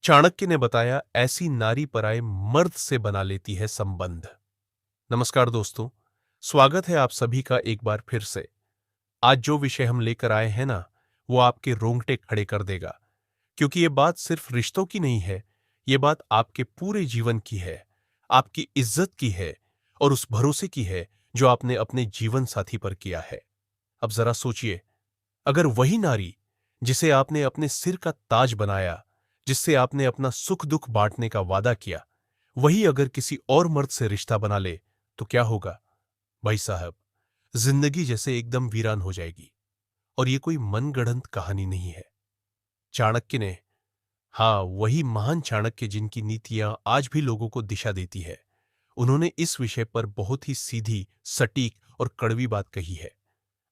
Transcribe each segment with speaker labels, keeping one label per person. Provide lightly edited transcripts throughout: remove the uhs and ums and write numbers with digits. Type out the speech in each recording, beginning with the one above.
Speaker 1: चाणक्य ने बताया ऐसी नारी पराये मर्द से बना लेती है संबंध। नमस्कार दोस्तों, स्वागत है आप सभी का एक बार फिर से। आज जो विषय हम लेकर आए हैं ना, वो आपके रोंगटे खड़े कर देगा, क्योंकि ये बात सिर्फ रिश्तों की नहीं है, ये बात आपके पूरे जीवन की है, आपकी इज्जत की है और उस भरोसे की है जो आपने अपने जीवन साथी पर किया है। अब जरा सोचिए, अगर वही नारी जिसे आपने अपने सिर का ताज बनाया, जिससे आपने अपना सुख दुख बांटने का वादा किया, वही अगर किसी और मर्द से रिश्ता बना ले तो क्या होगा? भाई साहब, जिंदगी जैसे एकदम वीरान हो जाएगी। और ये कोई मनगढ़ंत कहानी नहीं है। चाणक्य ने, हाँ, वही महान चाणक्य जिनकी नीतियां आज भी लोगों को दिशा देती है, उन्होंने इस विषय पर बहुत ही सीधी, सटीक और कड़वी बात कही है।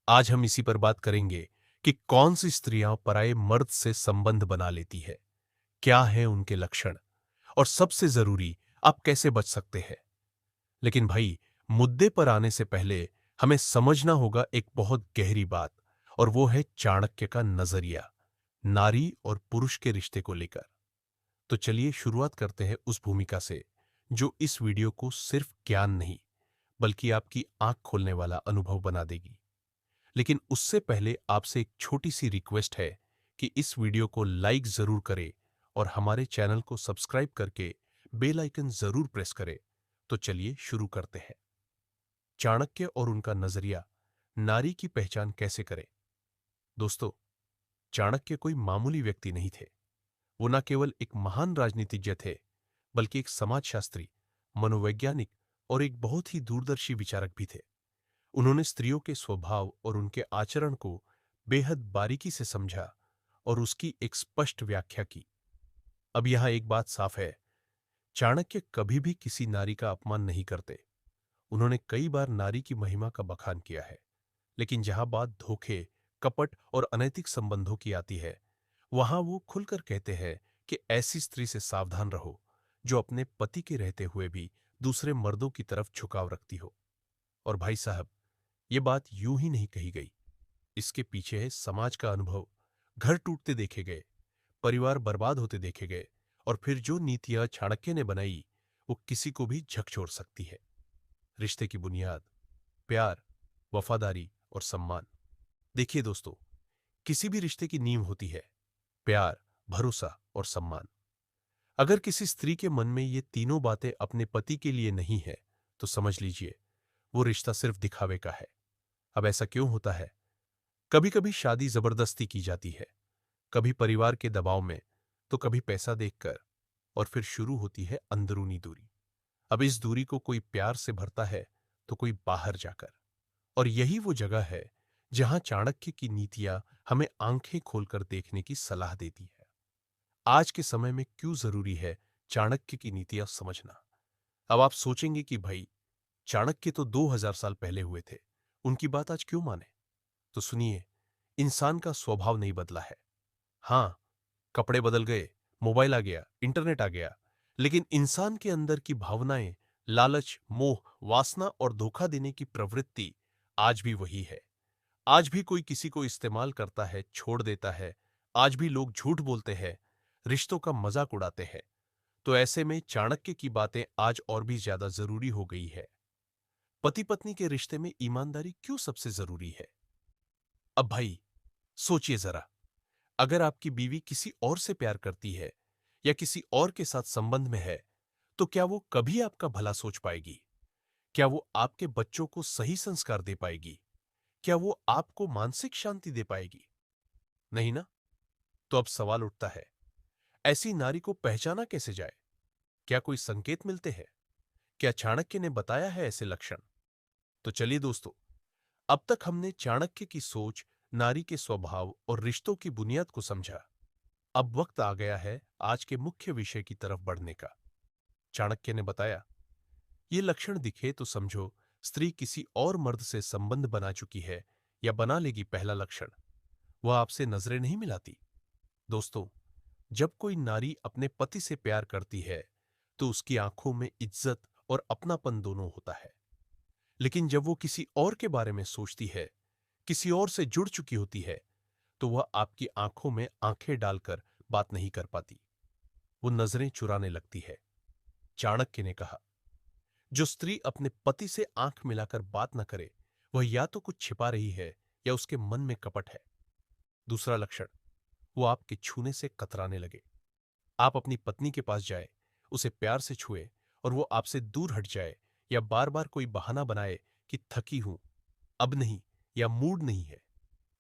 Speaker 1: आज हम इसी पर बात करेंगे कि कौन सी स्त्रियां पराये मर्द से संबंध बना लेती है, क्या है उनके लक्षण, और सबसे जरूरी, आप कैसे बच सकते हैं। लेकिन भाई, मुद्दे पर आने से पहले हमें समझना होगा एक बहुत गहरी बात, और वो है चाणक्य का नजरिया नारी और पुरुष के रिश्ते को लेकर। तो चलिए शुरुआत करते हैं उस भूमिका से जो इस वीडियो को सिर्फ ज्ञान नहीं, बल्कि आपकी आंख खोलने वाला अनुभव बना देगी। लेकिन उससे पहले आपसे एक छोटी सी रिक्वेस्ट है कि इस वीडियो को लाइक जरूर करें और हमारे चैनल को सब्सक्राइब करके बेल आइकन जरूर प्रेस करें। तो चलिए शुरू करते हैं। चाणक्य और उनका नजरिया, नारी की पहचान कैसे करें। दोस्तों, चाणक्य कोई मामूली व्यक्ति नहीं थे। वो न केवल एक महान राजनीतिज्ञ थे, बल्कि एक समाजशास्त्री, मनोवैज्ञानिक और एक बहुत ही दूरदर्शी विचारक भी थे। उन्होंने स्त्रियों के स्वभाव और उनके आचरण को बेहद बारीकी से समझा और उसकी एक स्पष्ट व्याख्या की। अब यहां एक बात साफ है, चाणक्य कभी भी किसी नारी का अपमान नहीं करते। उन्होंने कई बार नारी की महिमा का बखान किया है, लेकिन जहां बात धोखे, कपट और अनैतिक संबंधों की आती है, वहां वो खुलकर कहते हैं कि ऐसी स्त्री से सावधान रहो जो अपने पति के रहते हुए भी दूसरे मर्दों की तरफ झुकाव रखती हो। और भाई साहब, ये बात यूं ही नहीं कही गई। इसके पीछे है समाज का अनुभव। घर टूटते देखे गए, परिवार बर्बाद होते देखे गए, और फिर जो नीतियां चाणक्य ने बनाई, वो किसी को भी झकझोर सकती है। रिश्ते की बुनियाद, प्यार, वफादारी और सम्मान। देखिए दोस्तों, किसी भी रिश्ते की नींव होती है प्यार, भरोसा और सम्मान। अगर किसी स्त्री के मन में ये तीनों बातें अपने पति के लिए नहीं है, तो समझ लीजिए वो रिश्ता सिर्फ दिखावे का है। अब ऐसा क्यों होता है? कभी कभी शादी जबरदस्ती की जाती है, कभी परिवार के दबाव में, तो कभी पैसा देखकर, और फिर शुरू होती है अंदरूनी दूरी। अब इस दूरी को कोई प्यार से भरता है, तो कोई बाहर जाकर। और यही वो जगह है जहां चाणक्य की नीतियां हमें आंखें खोलकर देखने की सलाह देती है। आज के समय में क्यों जरूरी है चाणक्य की नीतियां समझना? अब आप सोचेंगे कि भाई, चाणक्य तो 2000 साल पहले हुए थे, उनकी बात आज क्यों माने? तो सुनिए, इंसान का स्वभाव नहीं बदला है। हाँ, कपड़े बदल गए, मोबाइल आ गया, इंटरनेट आ गया, लेकिन इंसान के अंदर की भावनाएं, लालच, मोह, वासना और धोखा देने की प्रवृत्ति आज भी वही है। आज भी कोई किसी को इस्तेमाल करता है, छोड़ देता है। आज भी लोग झूठ बोलते हैं, रिश्तों का मजाक उड़ाते हैं। तो ऐसे में चाणक्य की बातें आज और भी ज्यादा जरूरी हो गई है। पति पत्नी के रिश्ते में ईमानदारी क्यों सबसे जरूरी है? अब भाई, सोचिए जरा, अगर आपकी बीवी किसी और से प्यार करती है या किसी और के साथ संबंध में है, तो क्या वो कभी आपका भला सोच पाएगी? क्या वो आपके बच्चों को सही संस्कार दे पाएगी? क्या वो आपको मानसिक शांति दे पाएगी? नहीं ना? तो अब सवाल उठता है, ऐसी नारी को पहचाना कैसे जाए? क्या कोई संकेत मिलते हैं? क्या चाणक्य ने बताया है ऐसे लक्षण? तो चलिए दोस्तों, अब तक हमने चाणक्य की सोच, नारी के स्वभाव और रिश्तों की बुनियाद को समझा। अब वक्त आ गया है आज के मुख्य विषय की तरफ बढ़ने का। चाणक्य ने बताया, ये लक्षण दिखे तो समझो स्त्री किसी और मर्द से संबंध बना चुकी है या बना लेगी। पहला लक्षण, वह आपसे नजरें नहीं मिलाती। दोस्तों, जब कोई नारी अपने पति से प्यार करती है, तो उसकी आंखों में इज्जत और अपनापन दोनों होता है। लेकिन जब वो किसी और के बारे में सोचती है, किसी और से जुड़ चुकी होती है, तो वह आपकी आंखों में आंखें डालकर बात नहीं कर पाती। वो नजरें चुराने लगती है। चाणक्य ने कहा, जो स्त्री अपने पति से आंख मिलाकर बात न करे, वह या तो कुछ छिपा रही है या उसके मन में कपट है। दूसरा लक्षण, वो आपके छूने से कतराने लगे। आप अपनी पत्नी के पास जाए, उसे प्यार से छुए और वो आपसे दूर हट जाए या बार बार कोई बहाना बनाए कि थकी हूं, अब नहीं, या मूड नहीं है,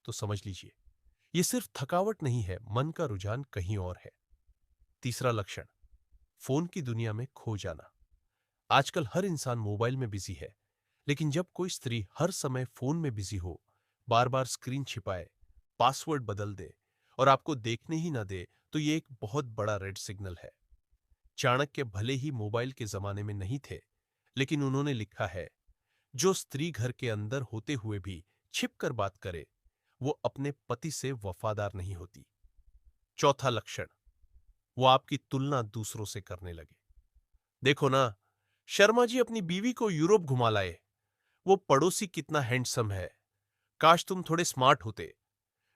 Speaker 1: तो समझ लीजिए ये सिर्फ थकावट नहीं है, मन का रुझान कहीं और है। तीसरा लक्षण, फोन की दुनिया में खो जाना। आजकल हर इंसान मोबाइल में बिजी है, लेकिन जब कोई स्त्री हर समय फोन में बिजी हो, बार बार स्क्रीन छिपाए, पासवर्ड बदल दे और आपको देखने ही ना दे, तो ये एक बहुत बड़ा रेड सिग्नल है। चाणक्य भले ही मोबाइल के जमाने में नहीं थे, लेकिन उन्होंने लिखा है, जो स्त्री घर के अंदर होते हुए भी छिप कर बात करे, वो अपने पति से वफादार नहीं होती। चौथा लक्षण, वो आपकी तुलना दूसरों से करने लगे। देखो ना, शर्मा जी अपनी बीवी को यूरोप घुमा लाए, वो पड़ोसी कितना हैंडसम है, काश तुम थोड़े स्मार्ट होते।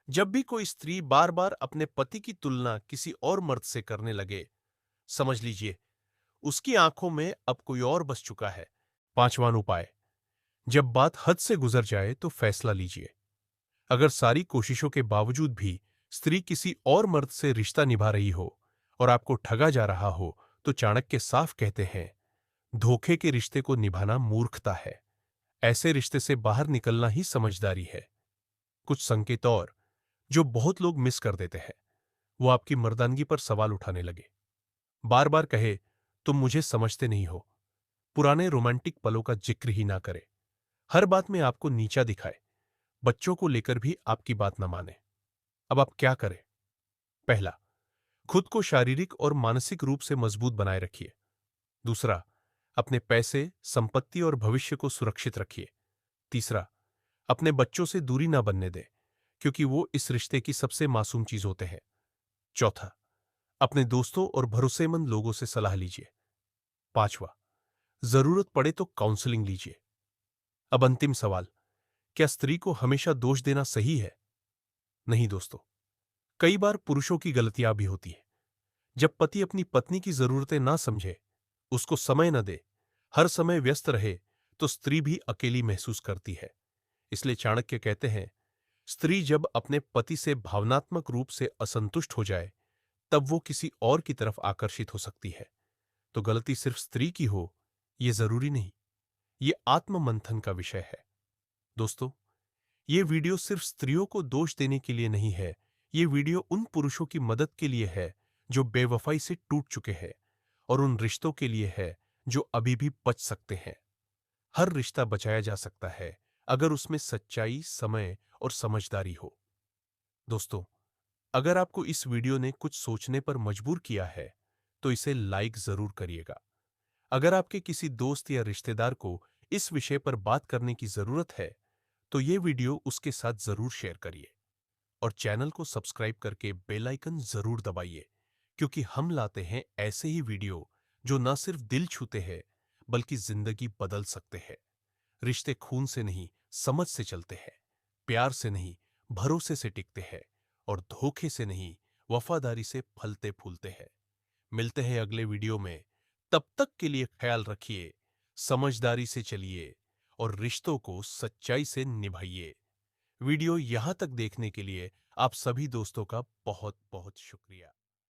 Speaker 1: जब भी कोई स्त्री बार बार अपने पति की तुलना किसी और मर्द से करने लगे, समझ लीजिए उसकी आंखों में अब कोई और बस चुका है। पांचवां उपाय, जब बात हद से गुजर जाए तो फैसला लीजिए। अगर सारी कोशिशों के बावजूद भी स्त्री किसी और मर्द से रिश्ता निभा रही हो और आपको ठगा जा रहा हो, तो चाणक्य साफ कहते हैं, धोखे के रिश्ते को निभाना मूर्खता है। ऐसे रिश्ते से बाहर निकलना ही समझदारी है। कुछ संकेत और जो बहुत लोग मिस कर देते हैं, वो आपकी मर्दानगी पर सवाल उठाने लगे। बार बार कहे, तुम मुझे समझते नहीं हो। पुराने रोमांटिक पलों का जिक्र ही ना करे। हर बात में आपको नीचा दिखाए। बच्चों को लेकर भी आपकी बात न माने। अब आप क्या करें? पहला, खुद को शारीरिक और मानसिक रूप से मजबूत बनाए रखिए। दूसरा, अपने पैसे, संपत्ति और भविष्य को सुरक्षित रखिए। तीसरा, अपने बच्चों से दूरी ना बनने दें, क्योंकि वो इस रिश्ते की सबसे मासूम चीज होते हैं। चौथा, अपने दोस्तों और भरोसेमंद लोगों से सलाह लीजिए। पांचवा, जरूरत पड़े तो काउंसलिंग लीजिए। अब अंतिम सवाल, क्या स्त्री को हमेशा दोष देना सही है? नहीं दोस्तों, कई बार पुरुषों की गलतियां भी होती हैं। जब पति अपनी पत्नी की जरूरतें ना समझे, उसको समय न दे, हर समय व्यस्त रहे, तो स्त्री भी अकेली महसूस करती है। इसलिए चाणक्य कहते हैं, स्त्री जब अपने पति से भावनात्मक रूप से असंतुष्ट हो जाए, तब वो किसी और की तरफ आकर्षित हो सकती है। तो गलती सिर्फ स्त्री की हो, यह जरूरी नहीं। ये आत्म मंथन का विषय है। दोस्तों, ये वीडियो सिर्फ स्त्रियों को दोष देने के लिए नहीं है। ये वीडियो उन पुरुषों की मदद के लिए है जो बेवफाई से टूट चुके हैं, और उन रिश्तों के लिए है जो अभी भी बच सकते हैं। हर रिश्ता बचाया जा सकता है अगर उसमें सच्चाई, समय और समझदारी हो। दोस्तों, अगर आपको इस वीडियो ने कुछ सोचने पर मजबूर किया है, तो इसे लाइक जरूर करिएगा। अगर आपके किसी दोस्त या रिश्तेदार को इस विषय पर बात करने की जरूरत है, तो ये वीडियो उसके साथ जरूर शेयर करिए और चैनल को सब्सक्राइब करके बेल आइकन जरूर दबाइए, क्योंकि हम लाते हैं ऐसे ही वीडियो जो न सिर्फ दिल छूते हैं, बल्कि जिंदगी बदल सकते हैं। रिश्ते खून से नहीं, समझ से चलते हैं, प्यार से नहीं, भरोसे से टिकते हैं, और धोखे से नहीं, वफादारी से फलते फूलते हैं। मिलते हैं अगले वीडियो में। तब तक के लिए ख्याल रखिए, समझदारी से चलिए और रिश्तों को सच्चाई से निभाइए। वीडियो यहां तक देखने के लिए आप सभी दोस्तों का बहुत बहुत शुक्रिया।